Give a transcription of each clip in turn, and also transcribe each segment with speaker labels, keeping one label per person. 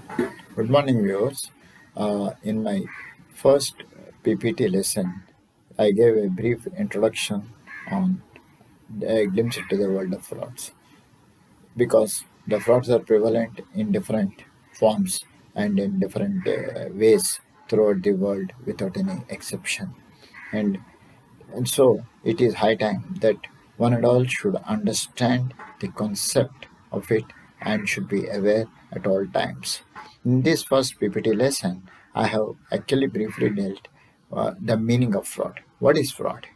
Speaker 1: Good morning, viewers. In my first PPT lesson, I gave a brief introduction on a glimpse into the world of frauds because the frauds are prevalent in different forms and in different ways throughout the world without any exception. And, and so it is high time that one and all should understand the concept of it and should be aware at all times. In this first PPT lesson, I have actually briefly dealt the meaning of fraud. What is fraud?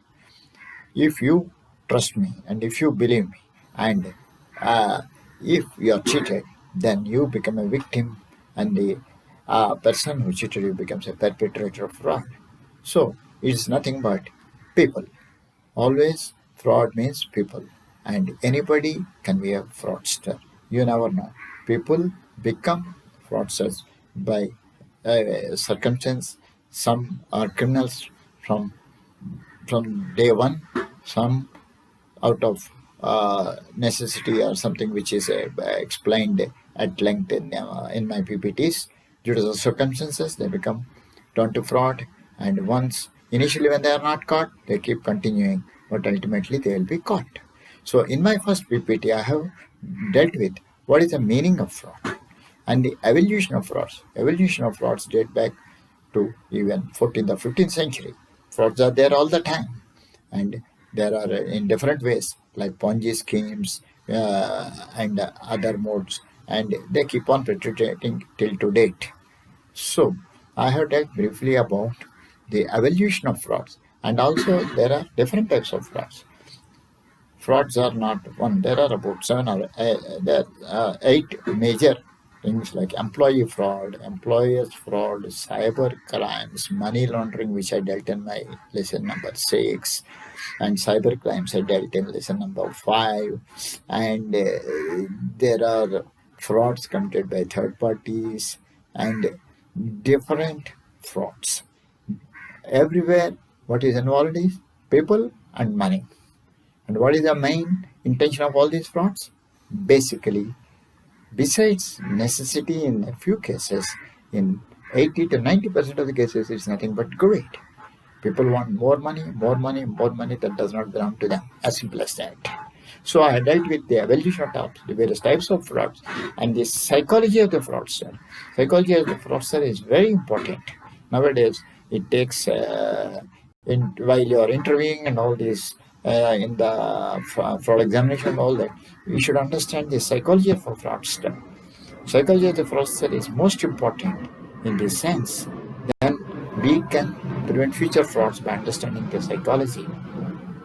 Speaker 1: If you trust me and if you believe me and uh, if you are cheated, then you become a victim and the person who cheated you becomes a perpetrator of fraud. So it's nothing but people. Always fraud means people, and anybody can be a fraudster. You never know. People become fraudsters by circumstance. Some are criminals from day one, some out of necessity or something which is explained at length in my PPTs. Due to the circumstances, they become turned to fraud, and once initially when they are not caught, they keep continuing, but ultimately they will be caught. So in my first PPT, I have dealt with what is the meaning of fraud and the evolution of frauds. Evolution of frauds date back to even 14th or 15th century. Frauds are there all the time, and there are in different ways like Ponzi schemes and other modes, and they keep on perpetuating till to date. So I have dealt briefly about the evolution of frauds, and also there are different types of frauds. Frauds are not one. There are about seven or eight major things like employee fraud, employers fraud, cyber crimes, money laundering, which I dealt in my lesson number 6, and cyber crimes I dealt in lesson number 5, and there are frauds committed by third parties and different frauds. Everywhere, what is involved is people and money. And what is the main intention of all these frauds? Basically, besides necessity in a few cases, in 80 to 90% of the cases, it's nothing but greed. People want more money, more money, more money that does not belong to them. As simple as that. So I dealt with the evolution of types, the various types of frauds, and the psychology of the fraudster. Psychology of the fraudster is very important. Nowadays, it takes while you are interviewing and all this in the fraud examination and all that, we should understand the psychology of a fraudster. Psychology of the fraudster is most important in this sense. Then we can prevent future frauds by understanding the psychology.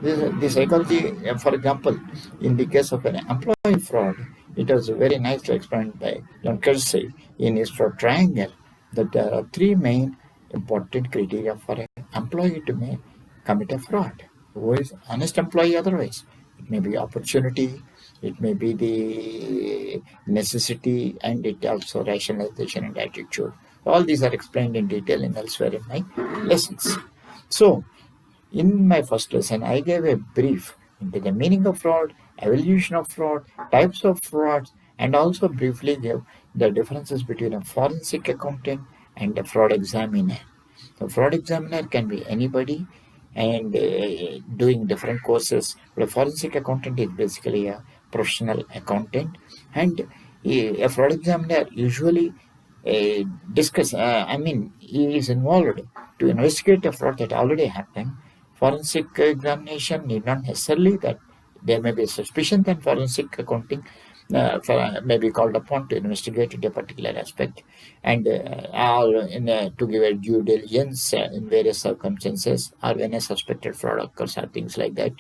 Speaker 1: The psychology, for example, in the case of an employee fraud, it was very nicely explained by John Kersey in his fraud triangle that there are three main important criteria for an employee to commit a fraud. Who is honest employee otherwise? It may be opportunity, it may be the necessity, and it also rationalization and attitude. All these are explained in detail in elsewhere in my lessons. So, in my first lesson, I gave a brief into the meaning of fraud, evolution of fraud, types of frauds, and also briefly gave the differences between a forensic accountant and a fraud examiner. The fraud examiner can be anybody and doing different courses. But a forensic accountant is basically a professional accountant, and a fraud examiner usually he is involved to investigate a fraud that already happened. Forensic examination need not necessarily that there may be a suspicion that forensic accounting may be called upon to investigate a particular aspect and to give a due diligence in various circumstances or when a suspected fraud occurs or things like that.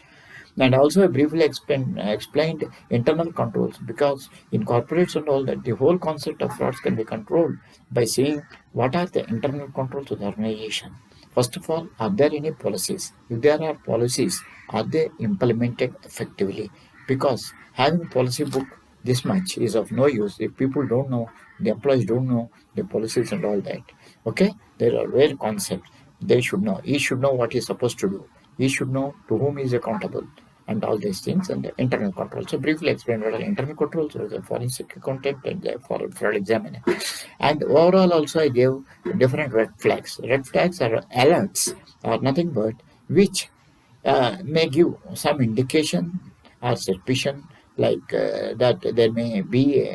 Speaker 1: And also I briefly explained internal controls, because in corporates and all that, the whole concept of frauds can be controlled by seeing what are the internal controls of the organization. First of all, are there any policies? If there are policies, are they implemented effectively? Because having policy book this much is of no use if people don't know, the employees don't know the policies and all that. Okay, there are very concepts they should know. He should know what he's supposed to do. He should know to whom he is accountable. and all these things, and the internal control. So briefly explain what are internal controls, the forensic accountant, and the fraud examiner. And overall also I gave different red flags. Red flags are alerts, are nothing but which may give some indication or suspicion like that there may be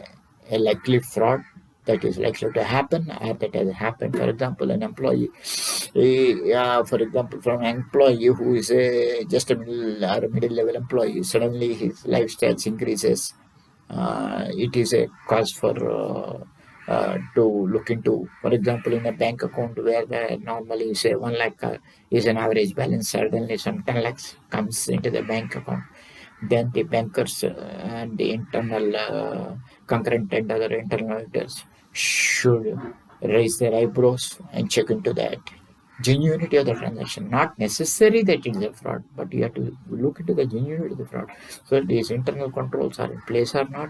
Speaker 1: a likely fraud that is likely to happen or that has happened. For example, an employee, for example, from an employee who is just a middle or a middle level employee, suddenly his lifestyle increases. It is a cause for to look into. For example, in a bank account where normally say 1 lakh is an average balance, suddenly some 10 lakhs comes into the bank account. Then the bankers and the internal concurrent and other internal auditors should raise their eyebrows and check into that genuinity of the transaction. Not necessary that it is a fraud, but you have to look into the genuinity of the fraud. So these internal controls are in place or not,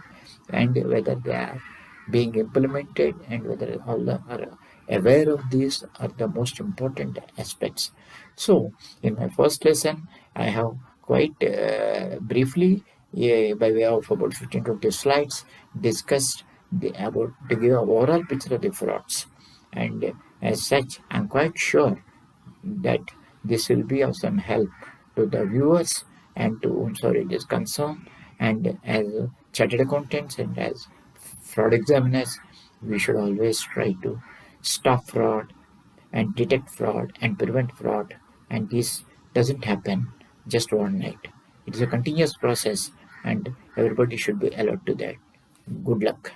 Speaker 1: and whether they are being implemented, and whether all the are aware of these are the most important aspects. So in my first lesson, I have quite briefly, by way of about 15-20 slides, discussed about to give an overall picture of the frauds. And as such, I'm quite sure that this will be of some help to the viewers and to whom sorry it is concerned. And as chartered accountants and as fraud examiners, we should always try to stop fraud and detect fraud and prevent fraud. And this doesn't happen just one night. It is a continuous process, and everybody should be alert to that. Good luck.